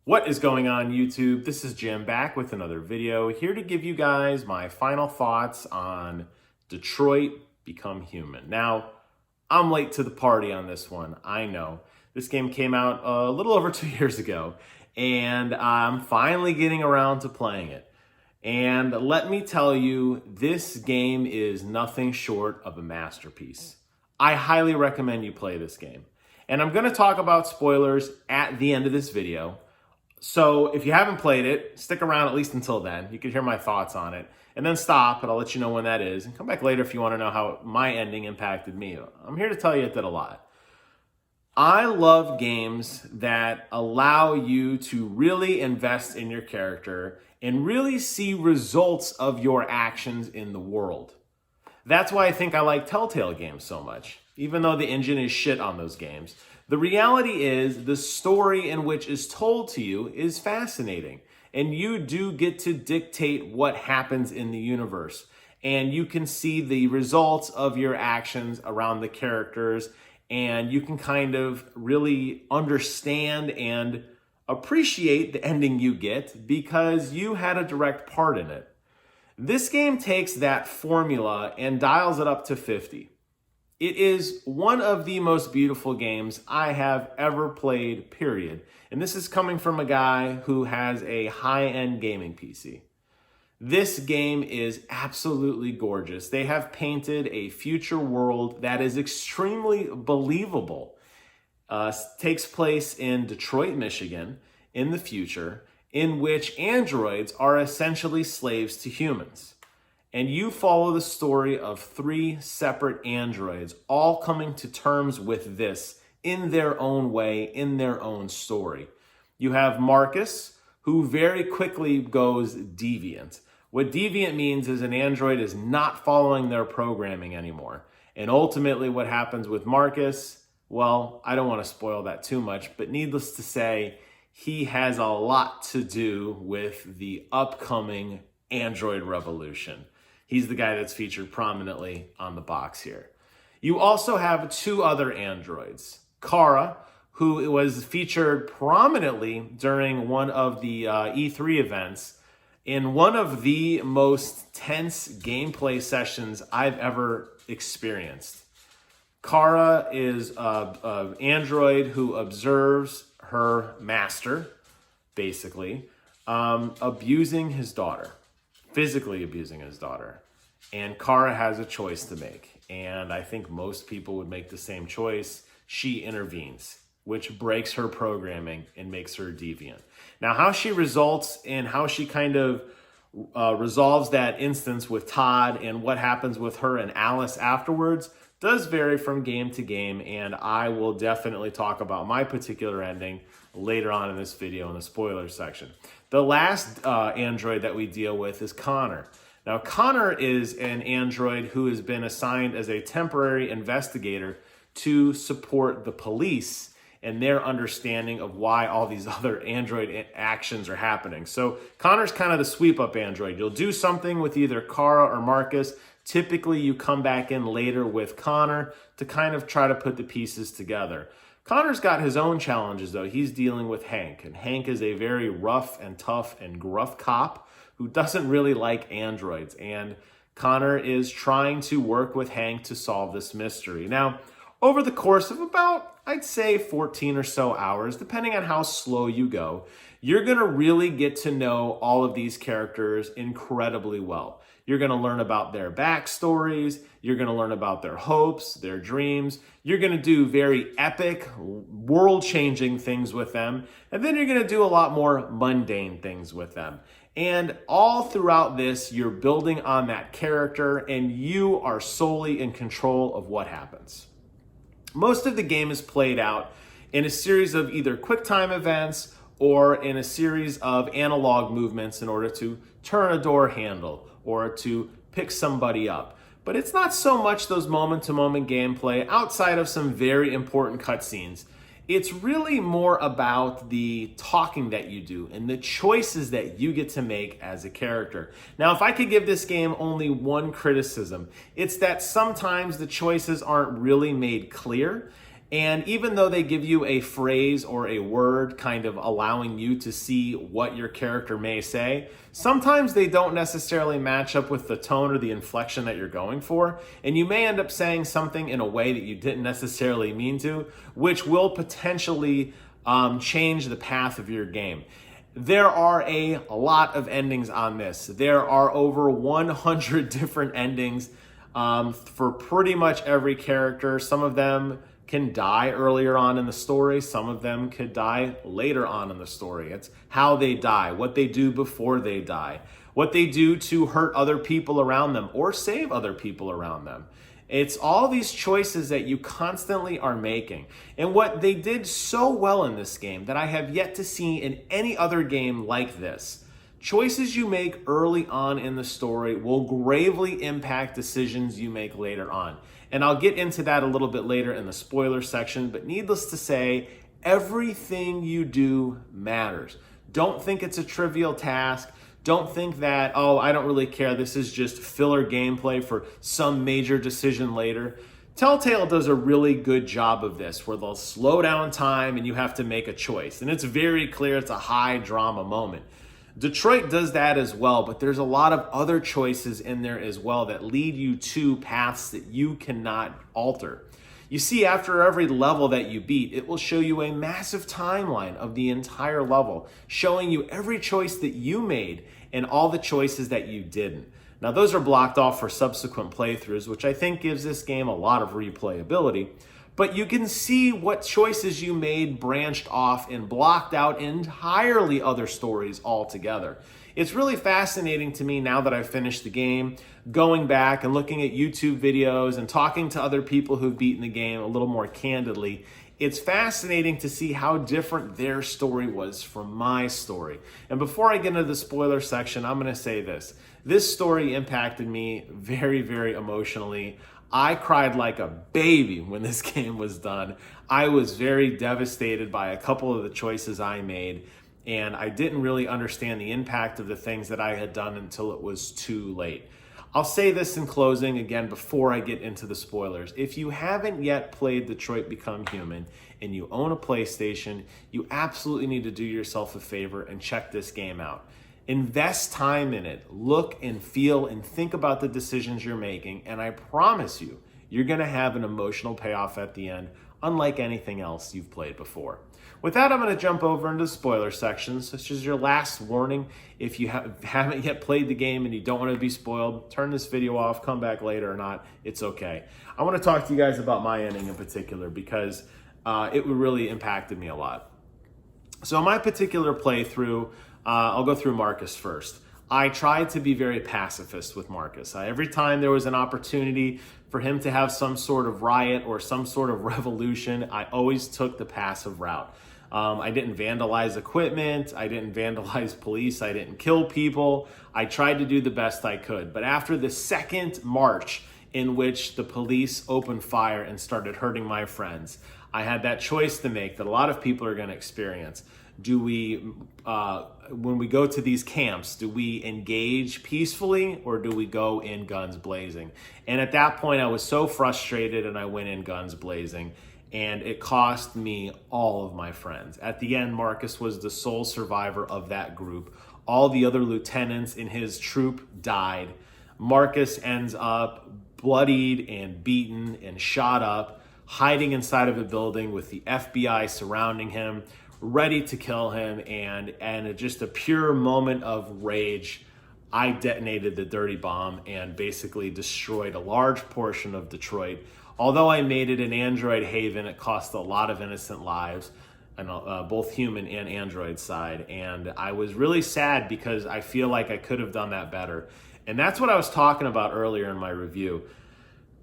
What is going on, YouTube? This is Jim back with another video, here to give you guys my final thoughts on Detroit Become Human. Now, I'm late to the party on this one, I know. This game came out a little over 2 years ago, and I'm finally getting around to playing it. And let me tell you, this game is nothing short of a masterpiece. I highly recommend you play this game. And I'm going to talk about spoilers at the end of this video. So if you haven't played it, stick around at least until then. You can hear my thoughts on it. And then stop, and I'll let you know when that is. And come back later if you want to know how my ending impacted me. I'm here to tell you it did a lot. I love games that allow you to really invest in your character and really see results of your actions in the world. That's why I think I like Telltale games so much, even though the engine is shit on those games. The reality is the story in which is told to you is fascinating, and you do get to dictate what happens in the universe, and you can see the results of your actions around the characters, and you can kind of really understand and appreciate the ending you get because you had a direct part in it. This game takes that formula and dials it up to 50. It is one of the most beautiful games I have ever played, period. And this is coming from a guy who has a high-end gaming PC. This game is absolutely gorgeous. They have painted a future world that is extremely believable. Takes place in Detroit, Michigan, in the future, in which androids are essentially slaves to humans. And you follow the story of 3 separate androids, all coming to terms with this in their own way, in their own story. You have Marcus, who very quickly goes deviant. What deviant means is an android is not following their programming anymore. And ultimately what happens with Marcus, well, I don't want to spoil that too much, but needless to say, he has a lot to do with the upcoming android revolution. He's the guy that's featured prominently on the box here. You also have 2 other androids. Kara, who was featured prominently during one of the E3 events in one of the most tense gameplay sessions I've ever experienced. Kara is an android who observes her master, basically, abusing his daughter. Physically abusing his daughter. And Kara has a choice to make. And I think most people would make the same choice. She intervenes, which breaks her programming and makes her deviant. Now, how she results and how she kind of resolves that instance with Todd and what happens with her and Alice afterwards does vary from game to game. And I will definitely talk about my particular ending later on in this video in the spoiler section. The last android that we deal with is Connor. Now, Connor is an android who has been assigned as a temporary investigator to support the police and their understanding of why all these other android actions are happening. So Connor's kind of the sweep-up android. You'll do something with either Kara or Marcus. Typically, you come back in later with Connor to kind of try to put the pieces together. Connor's got his own challenges, though. He's dealing with Hank, and Hank is a very rough and tough and gruff cop who doesn't really like androids, and Connor is trying to work with Hank to solve this mystery. Now, over the course of about, I'd say 14 or so hours, depending on how slow you go, you're going to really get to know all of these characters incredibly well. You're going to learn about their backstories. You're going to learn about their hopes, their dreams. You're going to do very epic, world-changing things with them. And then you're going to do a lot more mundane things with them. And all throughout this, you're building on that character, and you are solely in control of what happens. Most of the game is played out in a series of either quick-time events or in a series of analog movements in order to turn a door handle or to pick somebody up. But it's not so much those moment-to-moment gameplay outside of some very important cutscenes. It's really more about the talking that you do and the choices that you get to make as a character. Now, if I could give this game only one criticism, it's that sometimes the choices aren't really made clear And even though they give you a phrase or a word kind of allowing you to see what your character may say, sometimes they don't necessarily match up with the tone or the inflection that you're going for. And you may end up saying something in a way that you didn't necessarily mean to, which will potentially change the path of your game. There are a lot of endings on this. There are over 100 different endings for pretty much every character. Some of them can die earlier on in the story. Some of them could die later on in the story. It's how they die, what they do before they die, what they do to hurt other people around them or save other people around them. It's all these choices that you constantly are making. And what they did so well in this game that I have yet to see in any other game like this, choices you make early on in the story will gravely impact decisions you make later on. And I'll get into that a little bit later in the spoiler section, but needless to say, everything you do matters. Don't think it's a trivial task. Don't think that, oh, I don't really care, this is just filler gameplay for some major decision later. Telltale does a really good job of this, where they'll slow down time and you have to make a choice. And it's very clear it's a high drama moment. Detroit does that as well, but there's a lot of other choices in there as well that lead you to paths that you cannot alter. You see, after every level that you beat, it will show you a massive timeline of the entire level, showing you every choice that you made and all the choices that you didn't. Now, those are blocked off for subsequent playthroughs, which I think gives this game a lot of replayability. But you can see what choices you made branched off and blocked out entirely other stories altogether. It's really fascinating to me now that I've finished the game, going back and looking at YouTube videos and talking to other people who've beaten the game a little more candidly. It's fascinating to see how different their story was from my story. And before I get into the spoiler section, I'm going to say this. This story impacted me very, very emotionally. I cried like a baby when this game was done. I was very devastated by a couple of the choices I made, and I didn't really understand the impact of the things that I had done until it was too late. I'll say this in closing again before I get into the spoilers. If you haven't yet played Detroit Become Human and you own a PlayStation, you absolutely need to do yourself a favor and check this game out. Invest time in it. Look and feel and think about the decisions you're making, and I promise you, you're going to have an emotional payoff at the end, unlike anything else you've played before. With that, I'm going to jump over into the spoiler sections. This is your last warning. If you haven't yet played the game and you don't want to be spoiled, turn this video off, come back later or not. It's okay. I want to talk to you guys about my ending in particular because it really impacted me a lot. So my particular playthrough, I'll go through Marcus first. I tried to be very pacifist with Marcus. Every time there was an opportunity for him to have some sort of riot or some sort of revolution, I always took the passive route. I didn't vandalize equipment. I didn't vandalize police. I didn't kill people. I tried to do the best I could. But after the second march in which the police opened fire and started hurting my friends, I had that choice to make that a lot of people are going to experience. Do we, when we go to these camps, do we engage peacefully or do we go in guns blazing? And at that point, I was so frustrated and I went in guns blazing, and it cost me all of my friends. At the end, Marcus was the sole survivor of that group. All the other lieutenants in his troop died. Marcus ends up bloodied and beaten and shot up, hiding inside of a building with the FBI surrounding him, ready to kill him, and just a pure moment of rage, I detonated the dirty bomb and basically destroyed a large portion of Detroit. Although I made it an Android haven, it cost a lot of innocent lives, and both human and Android side, and I was really sad because I feel like I could have done that better. And that's what I was talking about earlier in my review.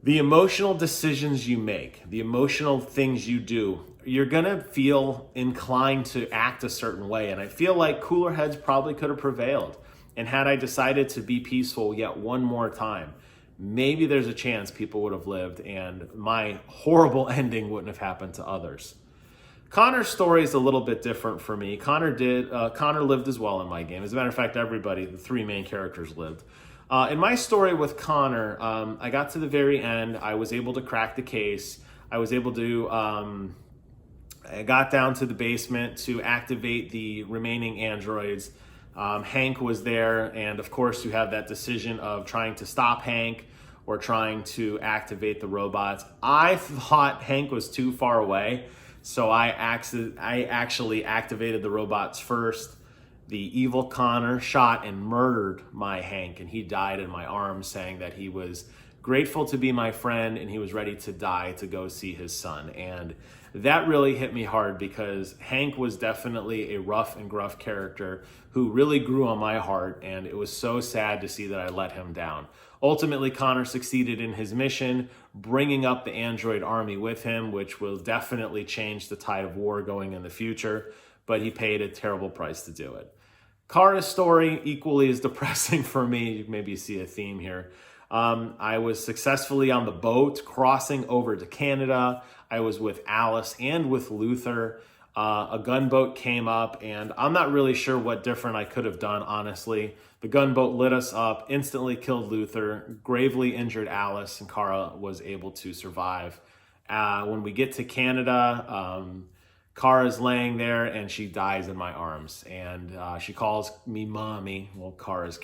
The emotional decisions you make, the emotional things you do, you're gonna feel inclined to act a certain way. And I feel like cooler heads probably could have prevailed. And had I decided to be peaceful yet one more time, maybe there's a chance people would have lived and my horrible ending wouldn't have happened to others. Connor's story is a little bit different for me. Connor lived as well in my game. As a matter of fact, everybody, the three main characters lived. In my story with Connor, I got to the very end. I was able to crack the case. I was able to, I got down to the basement to activate the remaining androids. Hank was there, and of course you have that decision of trying to stop Hank or trying to activate the robots. I thought Hank was too far away, so I actually activated the robots first. The evil Connor shot and murdered my Hank, and he died in my arms, saying that he was grateful to be my friend and he was ready to die to go see his son. And that really hit me hard because Hank was definitely a rough and gruff character who really grew on my heart, and it was so sad to see that I let him down. Ultimately, Connor succeeded in his mission, bringing up the android army with him, which will definitely change the tide of war going in the future, but he paid a terrible price to do it. Kara's story, equally as depressing for me. Maybe you see a theme here. I was successfully on the boat crossing over to Canada. I was with Alice and with Luther. A gunboat came up, and I'm not really sure what different I could have done, honestly. The gunboat lit us up, instantly killed Luther, gravely injured Alice, and Kara was able to survive. When we get to Canada, Kara's laying there, and she dies in my arms, and she calls me mommy. Well, Kara's,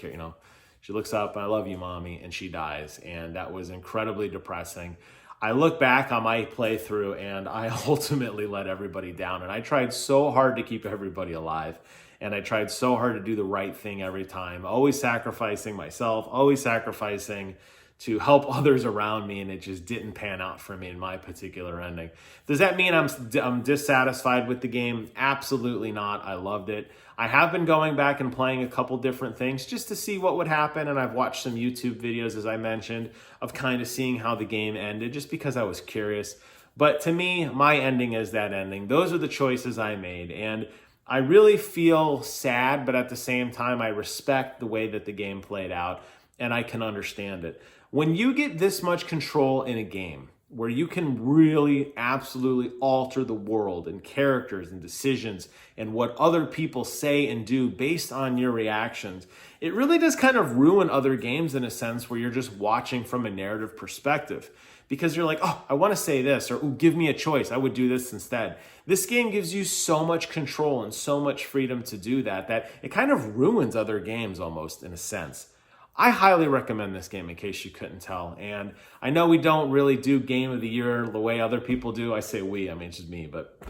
she looks up, I love you, mommy, and she dies, and that was incredibly depressing. I look back on my playthrough and I ultimately let everybody down, and I tried so hard to keep everybody alive, and I tried so hard to do the right thing every time, always sacrificing myself, always sacrificing to help others around me, and it just didn't pan out for me in my particular ending. Does that mean I'm dissatisfied with the game? Absolutely not. I loved it. I have been going back and playing a couple different things just to see what would happen, and I've watched some YouTube videos, as I mentioned, of kind of seeing how the game ended, just because I was curious. But to me, my ending is that ending. Those are the choices I made, and I really feel sad, but at the same time, I respect the way that the game played out, and I can understand it. When you get this much control in a game, where you can really absolutely alter the world and characters and decisions and what other people say and do based on your reactions, it really does kind of ruin other games in a sense where you're just watching from a narrative perspective. Because you're like, oh, I want to say this, or ooh, give me a choice, I would do this instead. This game gives you so much control and so much freedom to do that it kind of ruins other games almost in a sense. I highly recommend this game in case you couldn't tell. And I know we don't really do Game of the Year the way other people do. I say we, I mean, it's just me, but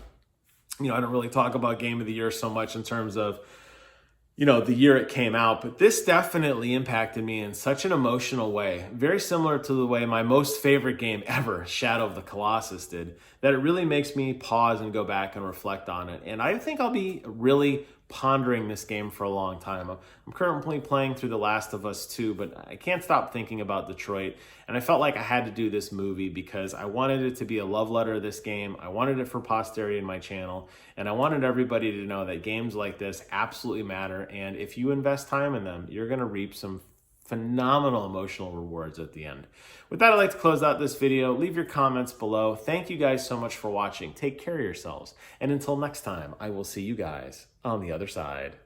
I don't really talk about Game of the Year so much in terms of, the year it came out, but this definitely impacted me in such an emotional way, very similar to the way my most favorite game ever, Shadow of the Colossus, did, that it really makes me pause and go back and reflect on it. And I think I'll be really pondering this game for a long time. I'm currently playing through The Last of Us 2, but I can't stop thinking about Detroit, and I felt like I had to do this movie because I wanted it to be a love letter to this game. I wanted it for posterity in my channel, and I wanted everybody to know that games like this absolutely matter, and if you invest time in them, you're going to reap some phenomenal emotional rewards at the end. With that, I'd like to close out this video. Leave your comments below. Thank you guys so much for watching. Take care of yourselves. And until next time, I will see you guys on the other side.